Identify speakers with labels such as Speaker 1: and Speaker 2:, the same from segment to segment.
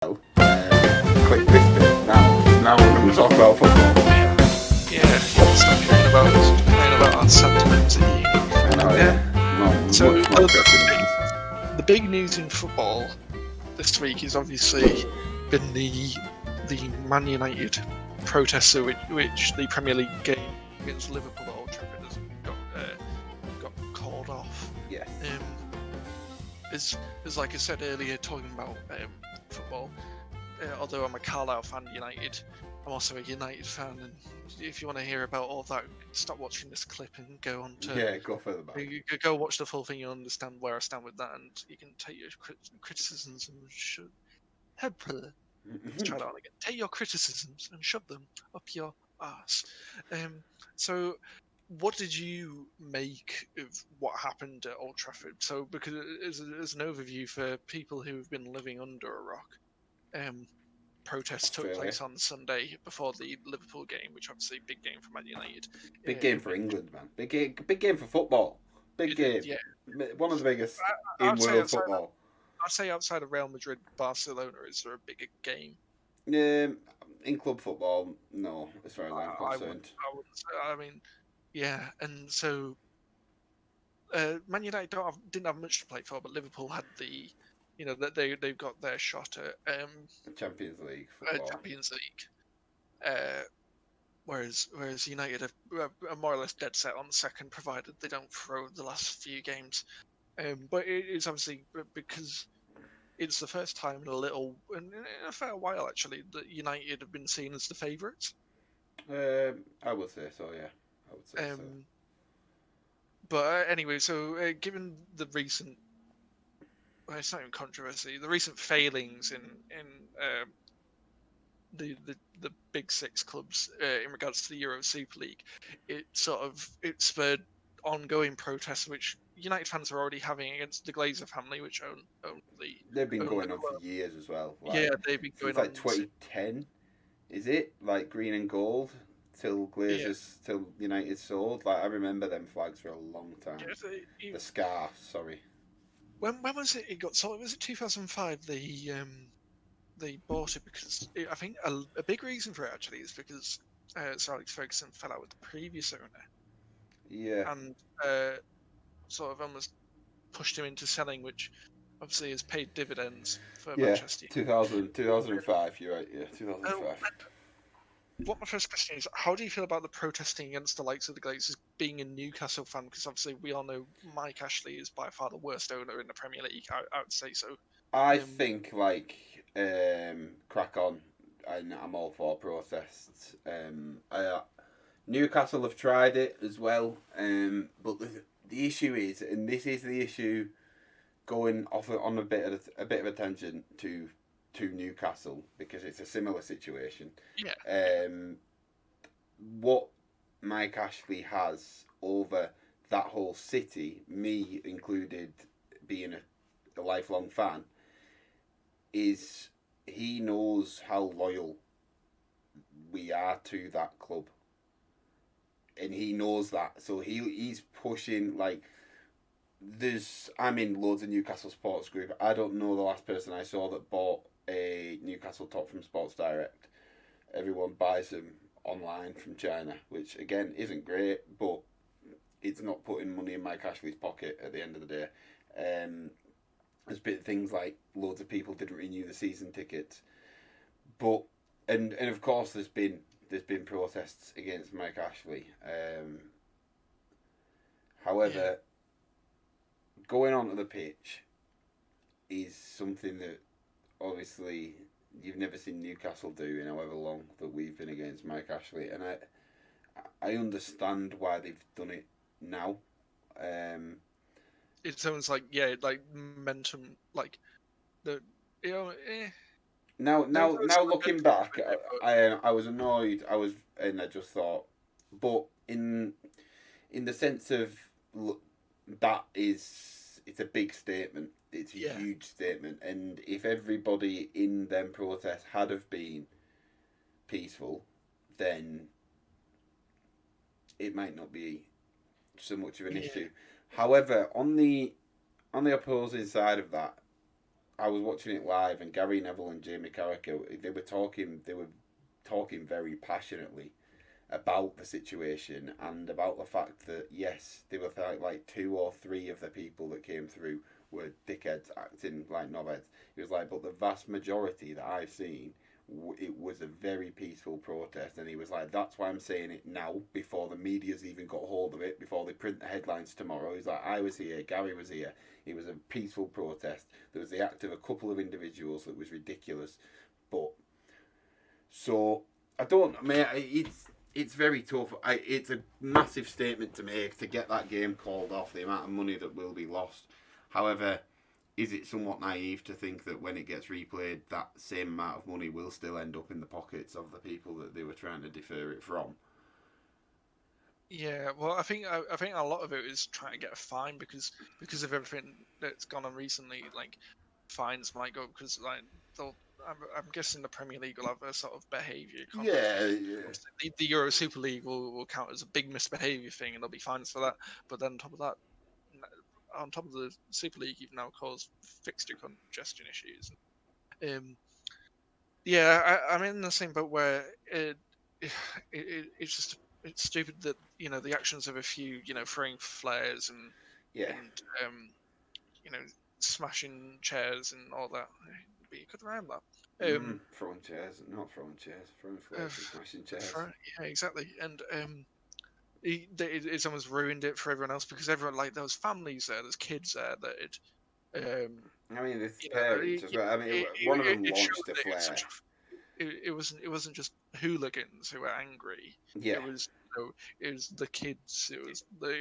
Speaker 1: Click this bit now we're going to talk about football.
Speaker 2: Yeah, stop complaining about our sentiments at uni.
Speaker 1: I know, yeah.
Speaker 2: So
Speaker 1: Much more pressing.
Speaker 2: the big news in football this week has obviously been the Man United protests, which the Premier League game against Liverpool at Old Trafford has got called off.
Speaker 1: Yes.
Speaker 2: As like I said earlier, talking about football, although I'm a Carlisle fan, United, I'm also a United fan, and if you want to hear about all of that, stop watching this clip and go on to
Speaker 1: go further back.
Speaker 2: you go watch the full thing. You'll understand where I stand with that, and you can take your criticisms and let's try that on again. Take your criticisms and shove them up your ass. So, what did you make of what happened at Old Trafford? So, because as an overview for people who've been living under a rock, protests took place on Sunday before the Liverpool game, which obviously big game for Man United.
Speaker 1: Big game for England, man. Big game for football. Big game.
Speaker 2: Yeah.
Speaker 1: One of the biggest in world football.
Speaker 2: I'd say outside of Real Madrid, Barcelona, is there a bigger game?
Speaker 1: In club football, no, as far as I'm concerned.
Speaker 2: I wouldn't say. I mean, yeah, and so Man United didn't have much to play for, but Liverpool had they've got their shot at
Speaker 1: Champions League football.
Speaker 2: Champions League. Whereas United are more or less dead set on the second, provided they don't throw the last few games. But it's obviously because it's the first time in a fair while actually, that United have been seen as the favourites.
Speaker 1: I would say so, yeah. I would say so.
Speaker 2: But anyway, so given the recent, well, it's not even controversy, the recent failings in the big six clubs in regards to the Euro Super League, it spurred ongoing protests, which United fans are already having against the Glazer family, which own
Speaker 1: they've been going on for years as well.
Speaker 2: They've been going
Speaker 1: on like 2010. Is it like green and gold till Glazers till United sold? Like I remember them flags for a long time. Yeah, the scarf, sorry.
Speaker 2: When was it? It got sold. Was it 2005? They bought it because I think a big reason for it actually is because Sir Alex Ferguson fell out with the previous owner.
Speaker 1: Yeah.
Speaker 2: And sort of almost pushed him into selling, which obviously has paid dividends for Manchester.
Speaker 1: 2005, you're right, yeah, 2005.
Speaker 2: What my first question is, how do you feel about the protesting against the likes of the Glazers, being a Newcastle fan? Because obviously we all know Mike Ashley is by far the worst owner in the Premier League, I would say so.
Speaker 1: I think, crack on, and I'm all for protests. Newcastle have tried it as well, but the issue is, and this is the issue, going off on a bit of a tangent to Newcastle, because it's a similar situation.
Speaker 2: Yeah.
Speaker 1: What Mike Ashley has over that whole city, me included, being a lifelong fan, is he knows how loyal we are to that club. And he knows that, so he's pushing, I'm in loads of Newcastle sports group. I don't know the last person I saw that bought a Newcastle top from Sports Direct. Everyone buys them online from China, which again isn't great, but it's not putting money in Mike Ashley's pocket at the end of the day. There's been things like loads of people didn't renew the season tickets, but and of course there's been protests against Mike Ashley. However, going onto the pitch is something that obviously you've never seen Newcastle do in however long that we've been against Mike Ashley, and I understand why they've done it now.
Speaker 2: It sounds like momentum,
Speaker 1: Now looking back, I was annoyed. I just thought, but in the sense of it's a big statement. It's a huge statement, and if everybody in them protests had have been peaceful, then it might not be so much of an issue. However, on the opposing side of that, I was watching it live, and Gary Neville and Jamie Carragher, they were talking very passionately about the situation and about the fact that yes, they were like 2 or 3 of the people that came through were dickheads acting like knobheads. It was like, but the vast majority that I've seen, it was a very peaceful protest, and he was like, that's why I'm saying it now, before the media's even got hold of it, before they print the headlines tomorrow. He's like, I was here, Gary was here. It was a peaceful protest. There was the act of a couple of individuals that was ridiculous, but so I don't. I mean, it's very tough. It's a massive statement to make to get that game called off. The amount of money that will be lost. However, is it somewhat naive to think that when it gets replayed, that same amount of money will still end up in the pockets of the people that they were trying to defer it from?
Speaker 2: Yeah, well, I think a lot of it is trying to get a fine because of everything that's gone on recently. Like fines might go because like I'm guessing the Premier League will have a sort of behaviour conduct
Speaker 1: Yeah,
Speaker 2: fee.
Speaker 1: yeah.
Speaker 2: Obviously, the Euro Super League will count as a big misbehaviour thing, and there'll be fines for that. But then on top of that, on top of the Super League, you've now caused fixture congestion issues. Yeah, I'm in the same boat where it's just it's stupid that the actions of a few throwing flares
Speaker 1: Yeah.
Speaker 2: and you know smashing chairs and all that. But you could around that.
Speaker 1: Throwing chairs, not throwing chairs, throwing
Speaker 2: Uh,
Speaker 1: flares and smashing chairs.
Speaker 2: yeah, exactly. And it's almost ruined it for everyone else because everyone like there was families there, there's kids there that
Speaker 1: I mean, it's
Speaker 2: you know
Speaker 1: parents as well. I mean, one of them
Speaker 2: it showed
Speaker 1: launched a
Speaker 2: that it's
Speaker 1: flare.
Speaker 2: such it wasn't just hooligans who were angry.
Speaker 1: Yeah.
Speaker 2: It was the kids. It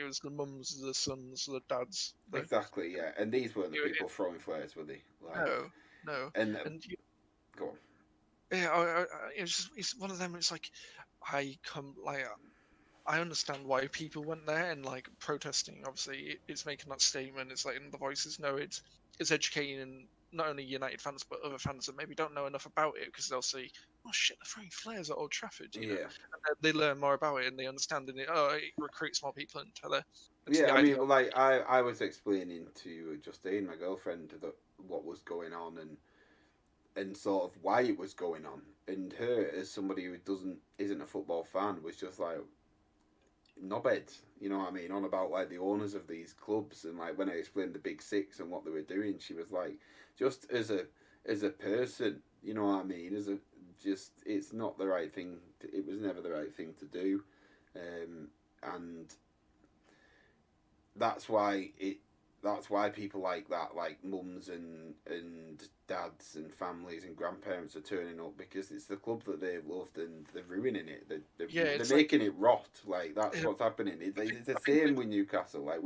Speaker 2: was the mums, the sons, the dads.
Speaker 1: Exactly, yeah. And these weren't the people throwing flares, were they? Like,
Speaker 2: no.
Speaker 1: and
Speaker 2: And
Speaker 1: go on.
Speaker 2: yeah, it's one of them. It's like I understand why people went there and like protesting. Obviously, it's making that statement. It's like in the voices. No, it's educating not only United fans but other fans that maybe don't know enough about it because they'll see, oh shit, they're throwing flares at Old Trafford.
Speaker 1: Yeah.
Speaker 2: And they learn more about it and they understand it. Oh, it recruits more people into the
Speaker 1: Yeah, I
Speaker 2: idea.
Speaker 1: mean, like I was explaining to Justine, my girlfriend, that what was going on and sort of why it was going on, and her as somebody who isn't a football fan was just like knobheads, you know what I mean, on about like the owners of these clubs, and like when I explained the Big Six and what they were doing, she was like, just as a person, you know what I mean, it's not the right thing. It was never the right thing to do, and that's why people like that, like mums and dads and families and grandparents are turning up because it's the club that they've loved and they're ruining it. They're making it rot. Like that's what's happening. It's the same with Newcastle. Like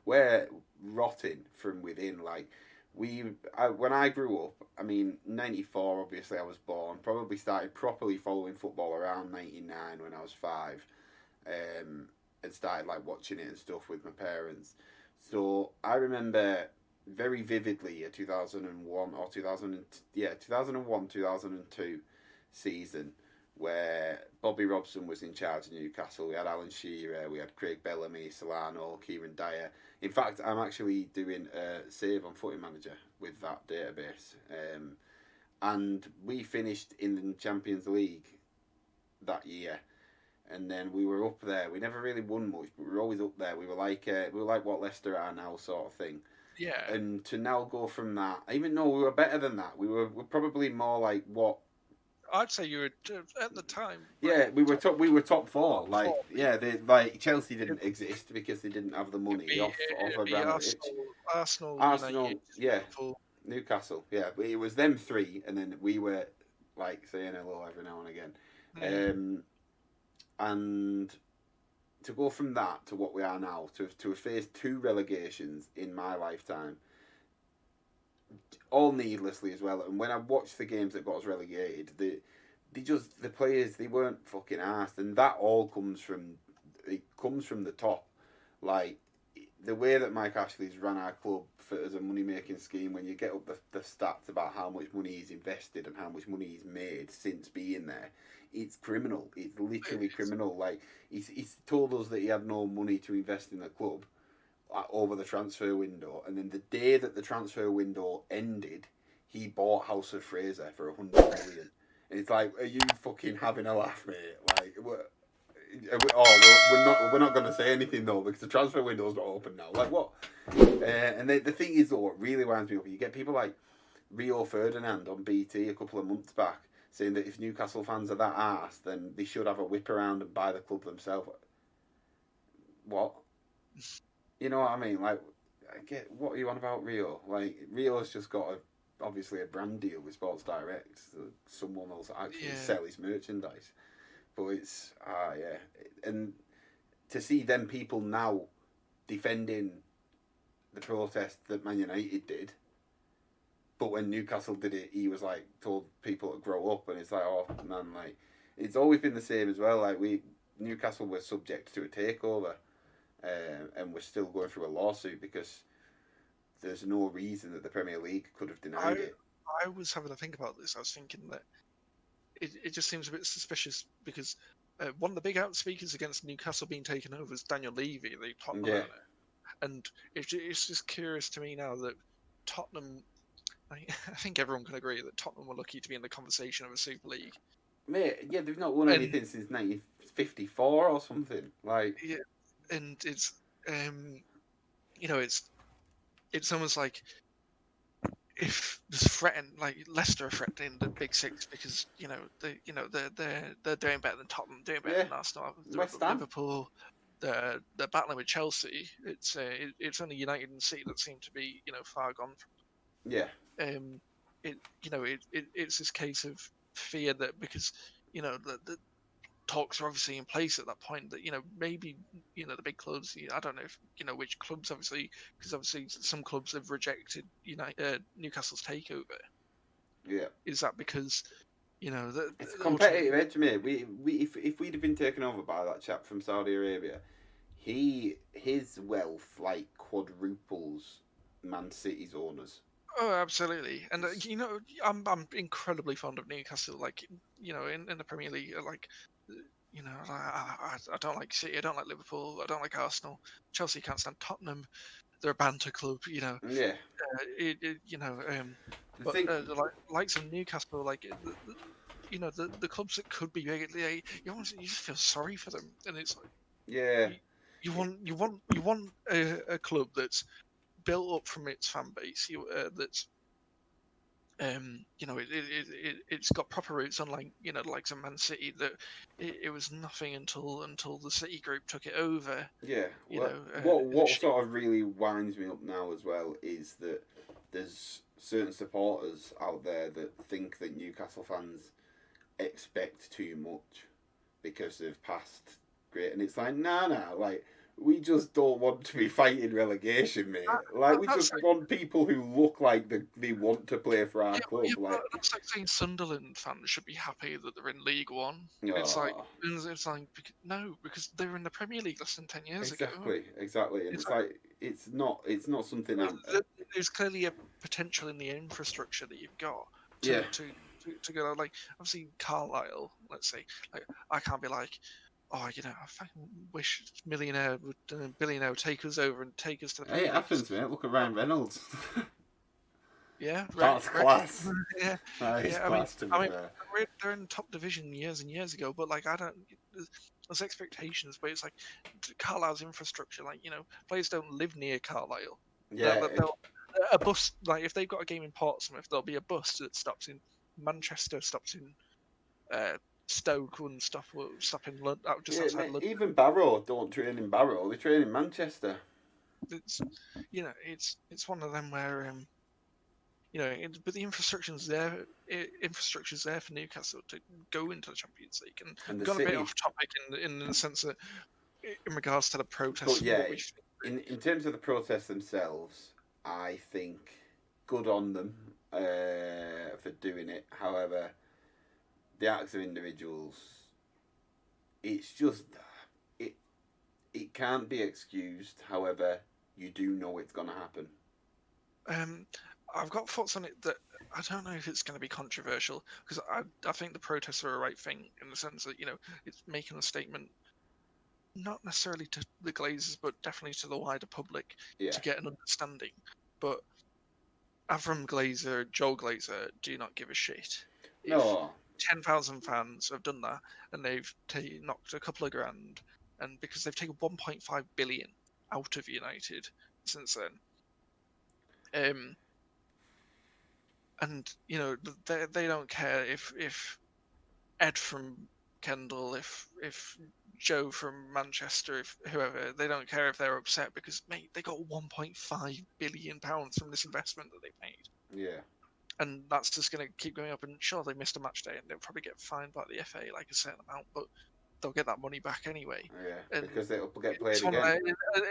Speaker 1: we're rotting from within. Like when I grew up, I mean, 94, obviously I was born, probably started properly following football around 99 when I was 5, and started like watching it and stuff with my parents. So I remember very vividly a 2001 or 2001 2002 season where Bobby Robson was in charge of Newcastle. We had Alan Shearer, we had Craig Bellamy, Solano, Kieran Dyer. In fact, I'm actually doing a save on Footy Manager with that database, and we finished in the Champions League that year. And then we were up there. We never really won much, but we were always up there. We were like what Leicester are now, sort of thing.
Speaker 2: Yeah.
Speaker 1: And to now go from that, even though we were better than that, we're probably more like what.
Speaker 2: I'd say you were at the time.
Speaker 1: Yeah, we were top. We were top 4. Like, yeah, like Chelsea didn't exist because they didn't have the money off Abramovich.
Speaker 2: Arsenal,
Speaker 1: United, yeah,
Speaker 2: Liverpool.
Speaker 1: Newcastle, yeah. It was them 3, and then we were like saying hello every now and again. And to go from that to what we are now, to have faced 2 relegations in my lifetime, all needlessly as well. And when I watched the games that got us relegated, the players, they weren't fucking arsed, and that all comes from the top. Like the way that Mike Ashley's ran our club as a money making scheme, when you get up the stats about how much money he's invested and how much money he's made since being there, it's criminal. It's literally criminal. Like he's told us that he had no money to invest in the club over the transfer window, and then the day that the transfer window ended, he bought House of Fraser for 100 million. And it's like, are you fucking having a laugh, mate? Like, we're not going to say anything though because the transfer window's not open now. Like what? And the thing is though, what really winds me up, you get people like Rio Ferdinand on BT a couple of months back saying that if Newcastle fans are that arse, then they should have a whip around and buy the club themselves. What? You know what I mean? Like, I get what are you on about, Rio? Like, Rio's just got obviously a brand deal with Sports Direct, so someone else actually sell his merchandise. But it's yeah, and to see them people now defending the protest that Man United did. But when Newcastle did it, he was like told people to grow up, and it's like, oh man, like it's always been the same as well. Like Newcastle were subject to a takeover, and we're still going through a lawsuit because there's no reason that the Premier League could have denied it.
Speaker 2: I was having to think about this. I was thinking that it just seems a bit suspicious because one of the big outspeakers against Newcastle being taken over is Daniel Levy, the Tottenham owner, and it's just curious to me now that Tottenham. I think everyone can agree that Tottenham were lucky to be in the conversation of a Super League.
Speaker 1: Mate, yeah, they've not won anything since 1954 or something. Like,
Speaker 2: yeah, and it's you know, it's almost like if there's threatened, like Leicester are threatening the Big Six because they're doing better than Tottenham, doing better than Arsenal, Liverpool. They're battling with Chelsea. It's only United and City that seem to be far gone from.
Speaker 1: Yeah.
Speaker 2: It's this case of fear that because the talks are obviously in place at that point that maybe the big clubs, I don't know if which clubs, obviously, because obviously some clubs have rejected Newcastle's takeover.
Speaker 1: Yeah.
Speaker 2: Is that because
Speaker 1: it's a competitive edge, mate? If we'd have been taken over by that chap from Saudi Arabia, his wealth like quadruples Man City's owners.
Speaker 2: Oh, absolutely, and I'm incredibly fond of Newcastle. Like in the Premier League, like I don't like City, I don't like Liverpool, I don't like Arsenal. Chelsea can't stand Tottenham. They're a banter club,
Speaker 1: Yeah.
Speaker 2: But likes of Newcastle, like the clubs that could be big, you just feel sorry for them, and it's like you want a club that's built up from its fan base, that's it's got proper roots, unlike like some Man City that it was nothing until the City group took it over.
Speaker 1: Yeah. What sort of really winds me up now as well is that there's certain supporters out there that think that Newcastle fans expect too much because they've passed great, and it's like nah, like. We just don't want to be fighting relegation, mate. Like, we just want people who look like they want to play for our club.
Speaker 2: Yeah, like, that's like saying Sunderland fans should be happy that they're in League One. Oh. It's like no, because they were in the Premier League less than 10 years ago.
Speaker 1: Exactly. And it's like it's not something.
Speaker 2: There's clearly a potential in the infrastructure that you've got to go. Like, obviously Carlisle, let's say, like I can't be like, oh, I fucking wish billionaire would take us over and take us to the.
Speaker 1: Hey, it happens, mate. Look at Ryan Reynolds.
Speaker 2: Yeah,
Speaker 1: that's class.
Speaker 2: Yeah,
Speaker 1: class.
Speaker 2: I mean, they're in the top division years and years ago, but like I don't. There's expectations, but it's like Carlisle's infrastructure. Like players don't live near Carlisle.
Speaker 1: Yeah.
Speaker 2: A bus, like if they've got a game in Portsmouth, there'll be a bus that stops in Manchester, stops in. Stoke and stuff will stop in London. Outside London.
Speaker 1: Even Barrow don't train in Barrow; they train in Manchester.
Speaker 2: It's it's one of them where but the infrastructure's there. Infrastructure's there for Newcastle to go into the Champions League, and got a bit off topic in the sense that in regards to the protests.
Speaker 1: But yeah, in terms of the protests themselves, I think good on them for doing it. However, the acts of individuals, it's just it can't be excused. However, you do know it's going to happen.
Speaker 2: I've got thoughts on it that I don't know if it's going to be controversial because I think the protests are a right thing in the sense that it's making a statement, not necessarily to the Glazers, but definitely to the wider public to get an understanding. But Avram Glazer, Joel Glazer do not give a shit. If
Speaker 1: No.
Speaker 2: 10,000 fans have done that and they've knocked a couple of grand, and because they've taken 1.5 billion out of United since then, and you know they don't care if Ed from Kendall, if Joe from Manchester, if whoever, they don't care if they're upset because mate, they got 1.5 billion pounds from this investment that they made.
Speaker 1: Yeah.
Speaker 2: And that's just going to keep going up. And sure, they missed a match day, and they'll probably get fined by the FA like a certain amount, but they'll get that money back anyway.
Speaker 1: Yeah.
Speaker 2: And
Speaker 1: Because it'll get played
Speaker 2: it's one
Speaker 1: again.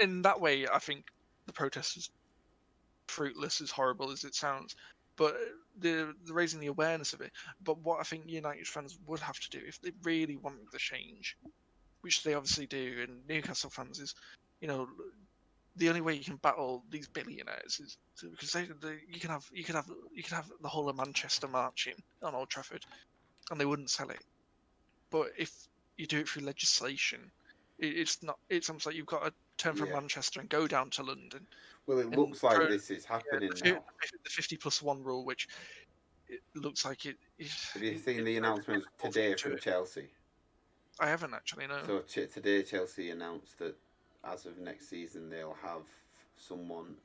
Speaker 2: in that way, I think the protest is fruitless, as horrible as it sounds. But the raising the awareness of it. But what I think United fans would have to do if they really want the change, which they obviously do, and Newcastle fans is, you know, the only way you can battle these billionaires is because you can have the whole of Manchester marching on Old Trafford, and they wouldn't sell it. But if you do it through legislation, it's not. It's almost like you've got to turn from
Speaker 1: Yeah.
Speaker 2: Manchester and go down to London.
Speaker 1: Well, it
Speaker 2: And
Speaker 1: looks like this is happening now.
Speaker 2: The 50+1 rule, which it looks like it.
Speaker 1: Have you seen the
Speaker 2: it's
Speaker 1: announcements today from Chelsea?
Speaker 2: I haven't actually, no.
Speaker 1: So today Chelsea announced that as of next season they'll have someone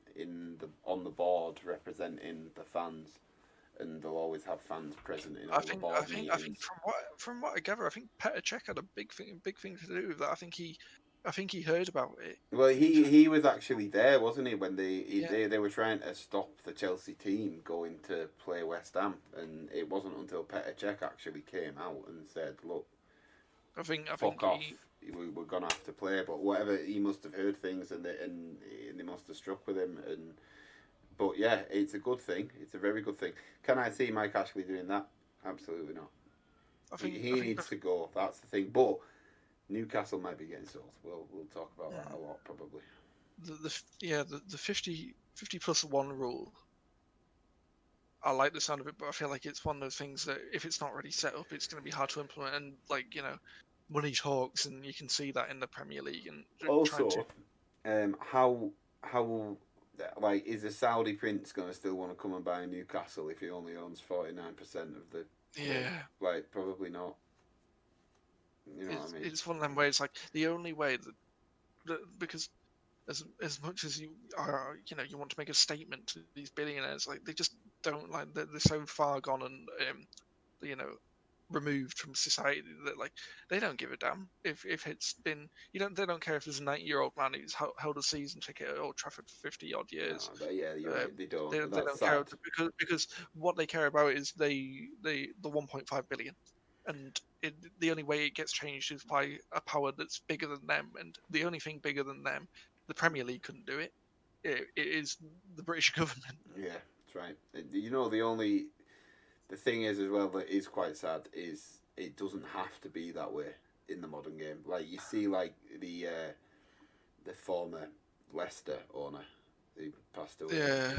Speaker 1: on the board representing the fans, and they'll always have fans present in all the board meetings.
Speaker 2: I think from what I gather, I think Petr Cech had a big thing to do with that. I think he heard about it.
Speaker 1: Well, he was actually there, wasn't he, when they were trying to stop the Chelsea team going to play West Ham, and it wasn't until Petr Cech actually came out and said, "Look, fuck off. We're gonna have to play." But whatever, he must have heard things, and they must have struck with him. But yeah, it's a good thing. It's a very good thing. Can I see Mike Ashley doing that? Absolutely not. He needs to go. That's the thing. But Newcastle might be getting sold. We'll talk about that a lot probably.
Speaker 2: The 50+1 rule. I like the sound of it, but I feel like it's one of those things that if it's not already set up, it's going to be hard to implement. And money talks, and you can see that in the Premier League. And
Speaker 1: also, how like is the Saudi prince going to still want to come and buy Newcastle if he only owns 49% of the?
Speaker 2: Yeah.
Speaker 1: Like probably not. You know what I mean?
Speaker 2: It's one of them ways. Like the only way that because as much as you are, you want to make a statement to these billionaires, like they just don't, like they're so far gone and removed from society that like they don't give a damn if it's been, they don't care if there's a 90-year-old man who's held a season ticket at Old Trafford for 50 odd years.
Speaker 1: No, yeah, you're right. They don't.
Speaker 2: They don't care because what they care about is the 1.5 billion, and the only way it gets changed is by a power that's bigger than them, and the only thing bigger than them, the Premier League couldn't do it. It is the British government.
Speaker 1: Yeah, that's right. The thing is as well that is quite sad is it doesn't have to be that way in the modern game. Like you see, like the former Leicester owner who passed away.
Speaker 2: Yeah,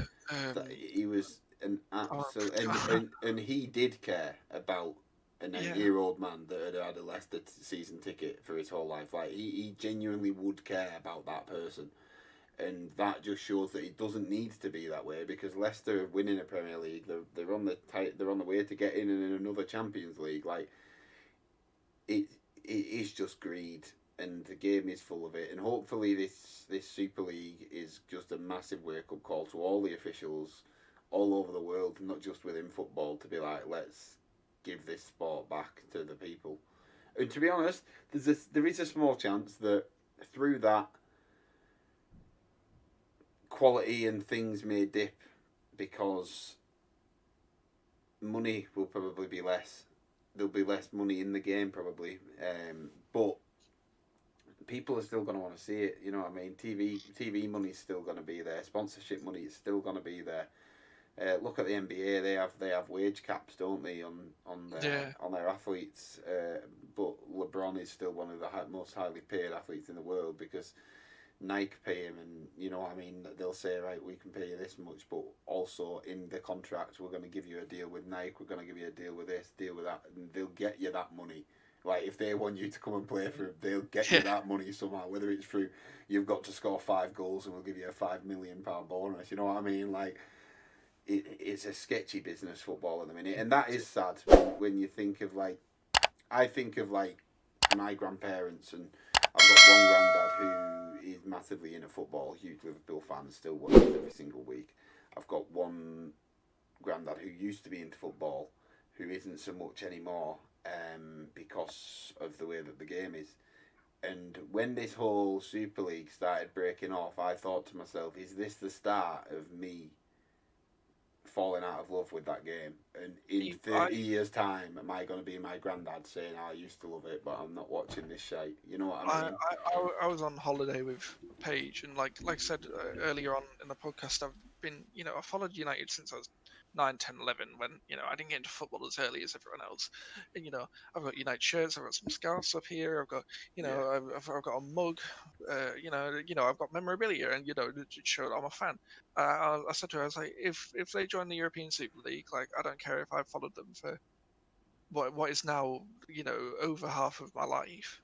Speaker 1: he was an absolute, and he did care about a 90-year-old man that had a Leicester season ticket for his whole life. Like he genuinely would care about that person. And that just shows that it doesn't need to be that way because Leicester winning a Premier League, they're on the way to get in another Champions League. Like it is just greed, and the game is full of it. And hopefully this Super League is just a massive wake up call to all the officials all over the world, not just within football, to be like, let's give this sport back to the people. And to be honest, there is a small chance that through that, quality and things may dip because money will probably be less. There'll be less money in the game probably, but people are still going to want to see it. You know what I mean? TV money is still going to be there. Sponsorship money is still going to be there. Look at the NBA. They have wage caps, don't they, on their athletes? But LeBron is still one of the most highly paid athletes in the world because Nike pay him, and you know what I mean. They'll say, right, we can pay you this much, but also in the contract, we're going to give you a deal with Nike. We're going to give you a deal with this, deal with that, and they'll get you that money. Like if they want you to come and play for them, they'll get you that money somehow. Whether it's through you've got to score 5 goals and we'll give you a £5 million bonus. You know what I mean? Like it's a sketchy business, football at the minute, and that is sad when you think of like, I think of like my grandparents, and I've got one granddad who is massively into football, huge Liverpool fan, still watches every single week. I've got one granddad who used to be into football, who isn't so much anymore, because of the way that the game is. And when this whole Super League started breaking off, I thought to myself, is this the start of me falling out of love with that game? And in 30 years' time, am I going to be my granddad saying, I used to love it, but I'm not watching this shite? You know what I mean?
Speaker 2: I was on holiday with Paige, and like I said earlier on in the podcast, I've been, I followed United since I was 9, 10, 11, when, I didn't get into football as early as everyone else. And, I've got United shirts, I've got some scarves up here, I've got, I've got a mug, I've got memorabilia, and, it showed I'm a fan. I said to her, I was like, if they join the European Super League, like, I don't care if I've followed them for what is now, over half of my life.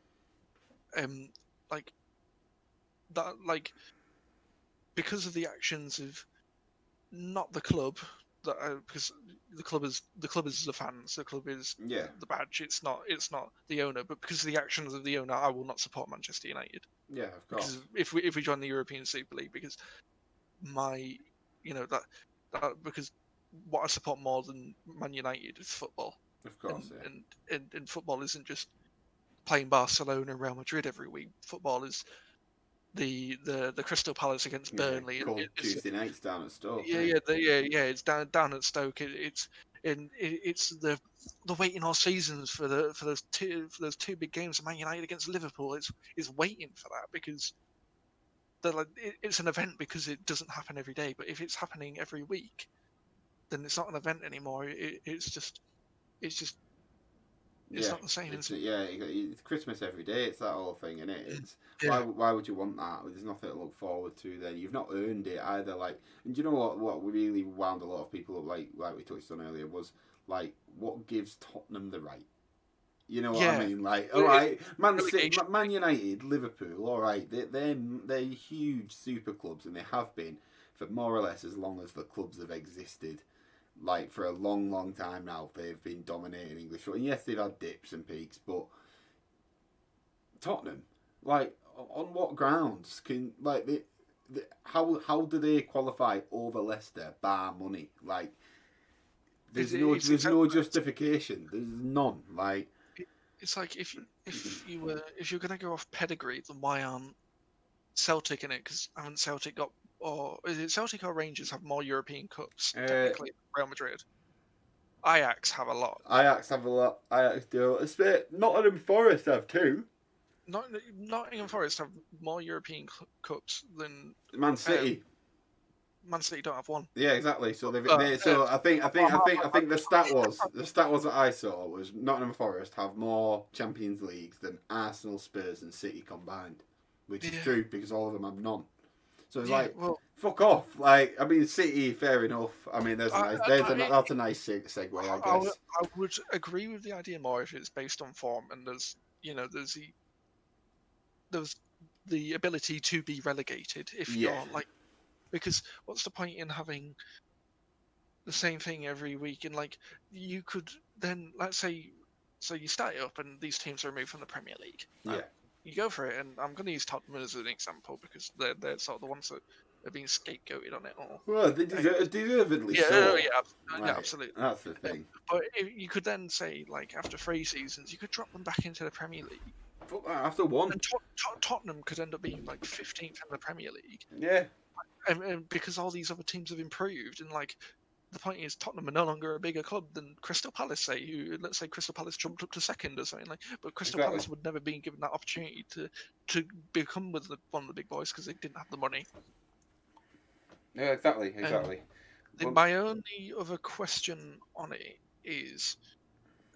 Speaker 2: Like, that, like, because of the actions of not the club, because the club is the fans, the club is the badge. It's not the owner, but because of the actions of the owner, I will not support Manchester United.
Speaker 1: Yeah, of course.
Speaker 2: Because if we join the European Super League, because because what I support more than Man United is football.
Speaker 1: Of course,
Speaker 2: and football isn't just playing Barcelona and Real Madrid every week. Football is the Crystal Palace against Burnley.
Speaker 1: Called Tuesday nights down at Stoke.
Speaker 2: It's down at Stoke. It's the waiting all seasons for those two big games of Man United against Liverpool. It's waiting for that, because it's an event, because it doesn't happen every day. But if it's happening every week, then it's not an event anymore. It's not the same.
Speaker 1: It's Christmas every day. It's that whole thing, isn't it? It's why would you want that? There's nothing to look forward to. Then you've not earned it either. Like, and do you know what really wound a lot of people up? Like we touched on earlier, was like, what gives Tottenham the right? You know what I mean? Like, all right, Man United, Liverpool, all right, they're huge super clubs, and they have been for more or less as long as the clubs have existed. Like, for a long, long time now, they've been dominating English football. And yes, they've had dips and peaks, but Tottenham, like, on what grounds can, like, how do they qualify over Leicester bar money? Like, there's no justification. There's none. Like,
Speaker 2: it's like, if you're gonna go off pedigree, then why aren't Celtic in it? Because haven't Celtic got, or is it Celtic or Rangers have more European Cups technically than Real Madrid? Ajax have a lot.
Speaker 1: Ajax do. Nottingham Forest have two.
Speaker 2: Nottingham Forest have more European Cups than
Speaker 1: Man City.
Speaker 2: Man City don't have one.
Speaker 1: Yeah, exactly. So I think the stat that I saw was Nottingham Forest have more Champions Leagues than Arsenal, Spurs, and City combined, which is true, because all of them have none. So it's fuck off. Like, I mean, City, fair enough. I mean, that's a nice segue, I guess.
Speaker 2: I would agree with the idea more if it's based on form, and there's the ability to be relegated if you're like, because what's the point in having the same thing every week? And like, you could then, let's say, so you start it up and these teams are removed from the Premier League. You go for it, and I'm going to use Tottenham as an example, because they're sort of the ones that are being scapegoated on it all.
Speaker 1: Well, they deservedly so.
Speaker 2: Absolutely.
Speaker 1: That's the thing.
Speaker 2: But you could then say, like, after 3 seasons, you could drop them back into the Premier League.
Speaker 1: After one.
Speaker 2: And Tottenham could end up being like 15th in the Premier League.
Speaker 1: Yeah.
Speaker 2: And because all these other teams have improved, and like, the point is, Tottenham are no longer a bigger club than Crystal Palace, let's say Crystal Palace jumped up to second or something, like, but Crystal Palace would never been given that opportunity to become one of the big boys, because they didn't have the money.
Speaker 1: Yeah, exactly.
Speaker 2: My only other question on it is,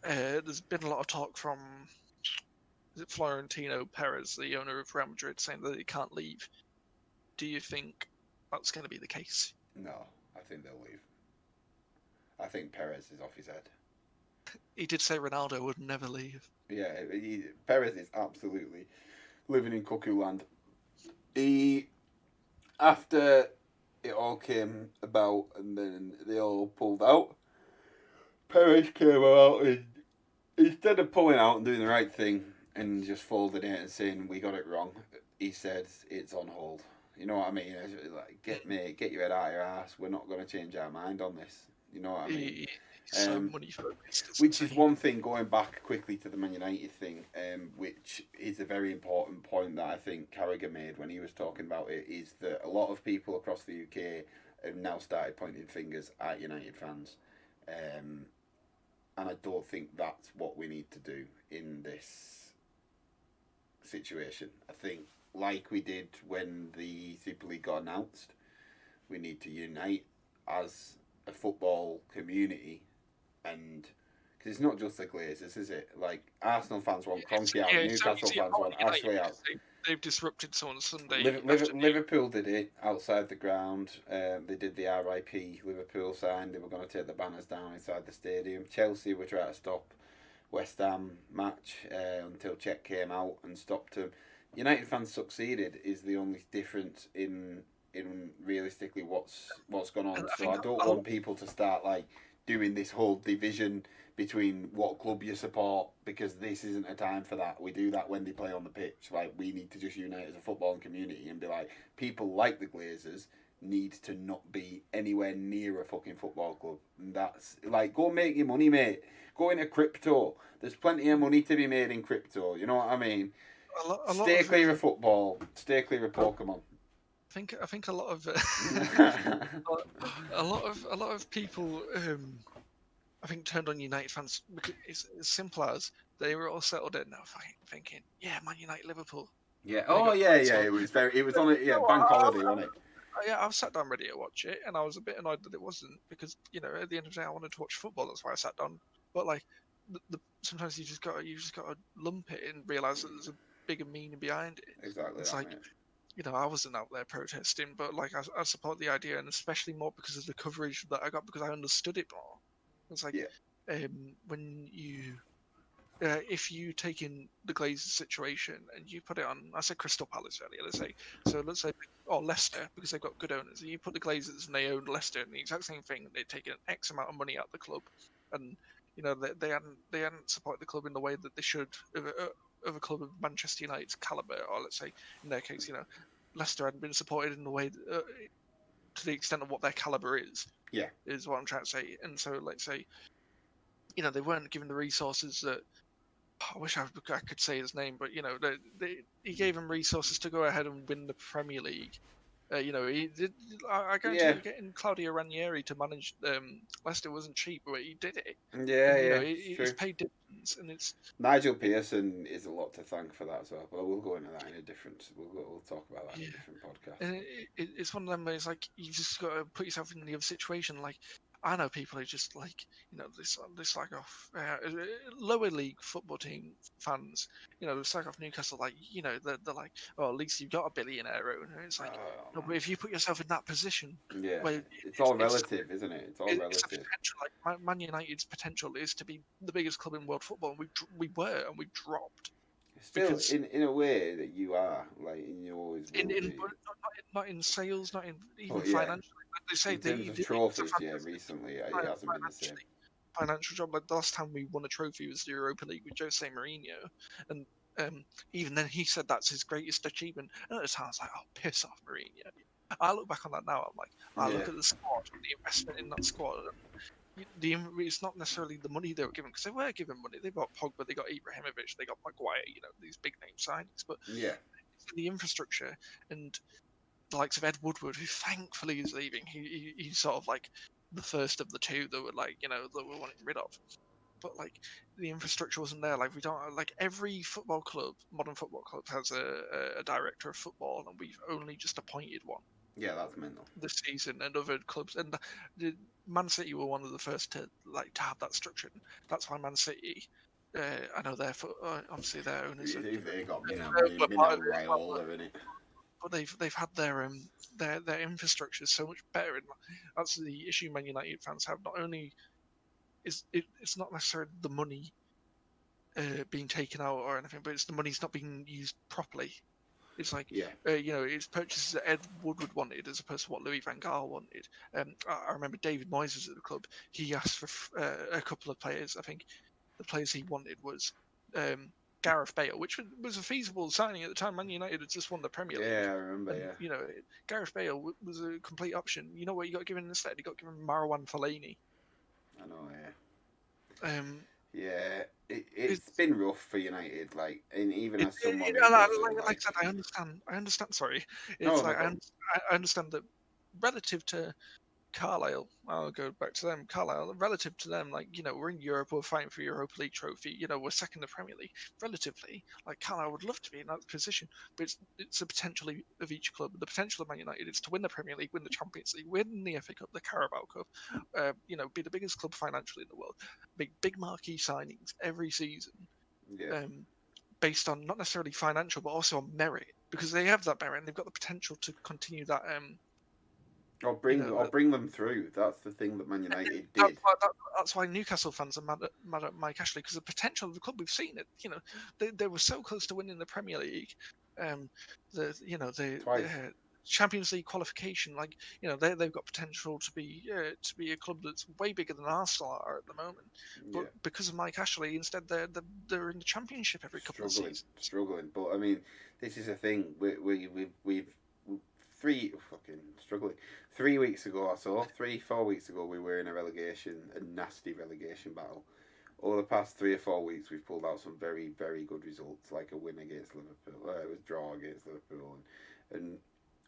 Speaker 2: there's been a lot of talk from, is it Florentino Perez, the owner of Real Madrid, saying that he can't leave. Do you think that's going to be the case?
Speaker 1: No, I think they'll leave. I think Perez is off his head.
Speaker 2: He did say Ronaldo would never leave.
Speaker 1: Yeah, Perez is absolutely living in cuckoo land. After it all came about, and then they all pulled out. Perez came out, and instead of pulling out and doing the right thing and just folding it and saying we got it wrong, he said it's on hold. You know what I mean? Like, get your head out of your ass. We're not going to change our mind on this. You know what I mean?
Speaker 2: He's so money focused.
Speaker 1: Which is one thing, going back quickly to the Man United thing, which is a very important point that I think Carragher made when he was talking about it, is that a lot of people across the UK have now started pointing fingers at United fans. And I don't think that's what we need to do in this situation. I think, like we did when the Super League got announced, we need to unite as a football community, and because it's not just the Glazers, is it? Like, Arsenal fans want Kroenke out, Newcastle fans want Ashley out.
Speaker 2: They've disrupted someone Sunday.
Speaker 1: Liverpool did it outside the ground. They did the RIP Liverpool sign. They were going to take the banners down inside the stadium. Chelsea were trying to stop West Ham match until Czech came out and stopped them. United fans succeeded is the only difference in realistically what's gone on. So I don't want people to start like doing this whole division between what club you support, because this isn't a time for that. We do that when they play on the pitch. Like, we need to just unite as a footballing community and be like, people like the Glazers need to not be anywhere near a fucking football club. And that's like, go make your money, mate. Go into crypto. There's plenty of money to be made in crypto. You know what I mean? Stay clear of football. Stay clear of Pokemon.
Speaker 2: I think a lot of a lot of people I think turned on United fans because it's as simple as they were all settled in now, thinking, yeah, Man United, Liverpool.
Speaker 1: Yeah. Oh yeah. It was on it. Yeah, bank holiday, wasn't it?
Speaker 2: Yeah, I was sat down ready to watch it, and I was a bit annoyed that it wasn't, because at the end of the day, I wanted to watch football. That's why I sat down. But like, sometimes you just got to lump it and realize that there's a bigger meaning behind it.
Speaker 1: Exactly.
Speaker 2: It's like, I wasn't out there protesting, but like I support the idea, and especially more because of the coverage that I got, because I understood it more. It's like, when you, if you take in the Glazers situation and you put it on, I said Crystal Palace earlier, let's say, or Leicester, because they've got good owners, and you put the Glazers and they own Leicester, and the exact same thing, they'd taken X amount of money out of the club, and they hadn't supported the club in the way that they should of a club of Manchester United's calibre, or let's say in their case, Leicester hadn't been supported in the way to the extent of what their calibre is.
Speaker 1: Yeah,
Speaker 2: is what I'm trying to say. And so, let's say, they weren't given the resources that. I wish I could say his name, but he gave them resources to go ahead and win the Premier League. He did. I guarantee you, getting Claudio Ranieri to manage Leicester wasn't cheap, but he did it.
Speaker 1: Yeah,
Speaker 2: and, he's paid dividends, and it's
Speaker 1: Nigel Pearson is a lot to thank for that as well. But we'll go into that in a different. We'll talk about that in a different podcast.
Speaker 2: And it's one of them where it's like you just got to put yourself in the other situation. Like, I know people who just like they slag off lower league football team fans. They slag off Newcastle. Like, they're like, oh, at least you've got a billionaire owner. And it's like, no, but if you put yourself in that position,
Speaker 1: it's all relative, isn't it? It's all relative.
Speaker 2: It's a potential, like Man United's potential is to be the biggest club in world football. And we were, and we dropped.
Speaker 1: Still, because in a way that you are, like, you always will be.
Speaker 2: Not in sales, not in even financially. Like they say,
Speaker 1: in terms of trophies, recently it hasn't been the same.
Speaker 2: Financial job. Like, the last time we won a trophy was the Europa League with Jose Mourinho, and even then he said that's his greatest achievement. And at the time I was like, oh, piss off, Mourinho. I look back on that now, I'm like, I look at the squad, the investment in that squad. It's not necessarily the money they were given, because they were given money. They got Pogba, they got Ibrahimovic, they got Maguire, these big name signings. But it's the infrastructure, and the likes of Ed Woodward, who thankfully is leaving. He's sort of like the first of the two that were like, that we're wanting rid of. But like, the infrastructure wasn't there. Like, we don't, like, every football club, modern football club, has a director of football, and we've only just appointed one.
Speaker 1: Yeah, that's mental.
Speaker 2: This season, and other clubs, and Man City were one of the first to have that structure. That's why Man City, I know obviously their owners.
Speaker 1: They got Raiola in it.
Speaker 2: But they've had their infrastructure so much better, and that's the issue Man United fans have. Not only is it's not necessarily the money being taken out or anything, but it's the money's not being used properly. It's like,
Speaker 1: Yeah.
Speaker 2: it's purchases that Ed Woodward wanted as opposed to what Louis van Gaal wanted. I remember David Moyes was at the club. He asked for a couple of players. I think the players he wanted was Gareth Bale, which was a feasible signing at the time. Man United had just won the Premier League.
Speaker 1: Yeah, I remember.
Speaker 2: And,
Speaker 1: Yeah.
Speaker 2: Gareth Bale was a complete option. You know what he got given instead? He got given Marwan Fellaini.
Speaker 1: I know. Yeah.
Speaker 2: Yeah.
Speaker 1: It's been rough for United, like, and even as someone who
Speaker 2: like
Speaker 1: doesn't
Speaker 2: I said, I understand. Sorry,
Speaker 1: No,
Speaker 2: it's
Speaker 1: no,
Speaker 2: like
Speaker 1: go on.
Speaker 2: I understand that relative to Carlisle, I'll go back to them. Carlisle, relative to them, like, we're in Europe, we're fighting for your Europa League trophy. We're second in the Premier League. Relatively, like, Carlisle would love to be in that position, but it's the potential of each club. The potential of Man United is to win the Premier League, win the Champions League, win the FA Cup, the Carabao Cup. Be the biggest club financially in the world, make big marquee signings every season.
Speaker 1: Yeah.
Speaker 2: Based on not necessarily financial, but also on merit, because they have that merit and they've got the potential to continue that.
Speaker 1: Or bring them through. That's the thing that Man United
Speaker 2: That's
Speaker 1: did.
Speaker 2: that's why Newcastle fans are mad at Mike Ashley, because the potential of the club, we've seen it. They were so close to winning the Premier League, the
Speaker 1: Twice.
Speaker 2: Champions League qualification. Like, they've got potential to be a club that's way bigger than Arsenal are at the moment. But because of Mike Ashley, instead they're in the Championship every couple of seasons.
Speaker 1: Struggling. But I mean, this is a thing. We've 3 weeks ago or so, 4 weeks ago, we were in a nasty relegation battle. Over the past 3 or 4 weeks, we've pulled out some very, very good results, like a win against Liverpool, it was draw against Liverpool, and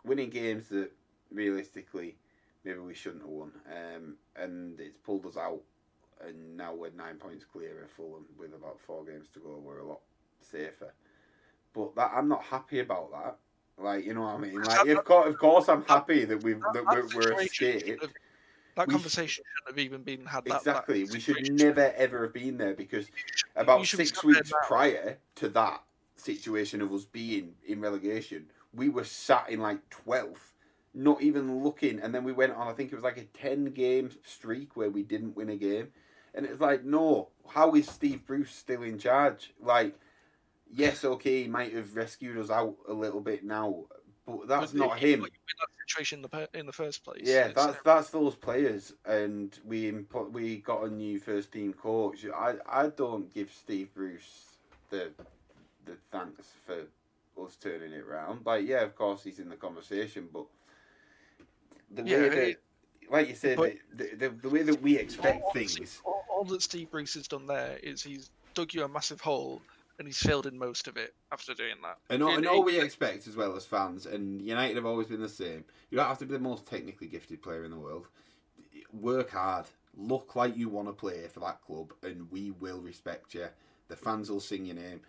Speaker 1: winning games that realistically maybe we shouldn't have won. And it's pulled us out, and now we're 9 points clear of Fulham with about 4 games to go. We're a lot safer, but I'm not happy about that. Like, you know what I mean? Like, of course, I'm happy that we're escaped.
Speaker 2: That conversation shouldn't have even been had.
Speaker 1: Exactly. We should never ever have been there, because about 6 weeks prior to that situation of us being in relegation, we were sat in like 12th, not even looking, and then we went on, I think it was like a 10-game streak where we didn't win a game, and it's like, no, how is Steve Bruce still in charge? Like, yes, okay, he might have rescued us out a little bit now, but that's not him.
Speaker 2: In that situation in the first place.
Speaker 1: Yeah, that's those players, and we got a new first team coach. I don't give Steve Bruce the thanks for us turning it around. Like, yeah, of course he's in the conversation, but the way that, like you said, the way that we expect things.
Speaker 2: All that Steve Bruce has done there is he's dug you a massive hole, and he's filled in most of it after doing that.
Speaker 1: And all we expect as well as fans, and United have always been the same. You don't have to be the most technically gifted player in the world. Work hard. Look like you want to play for that club, and we will respect you. The fans will sing your name.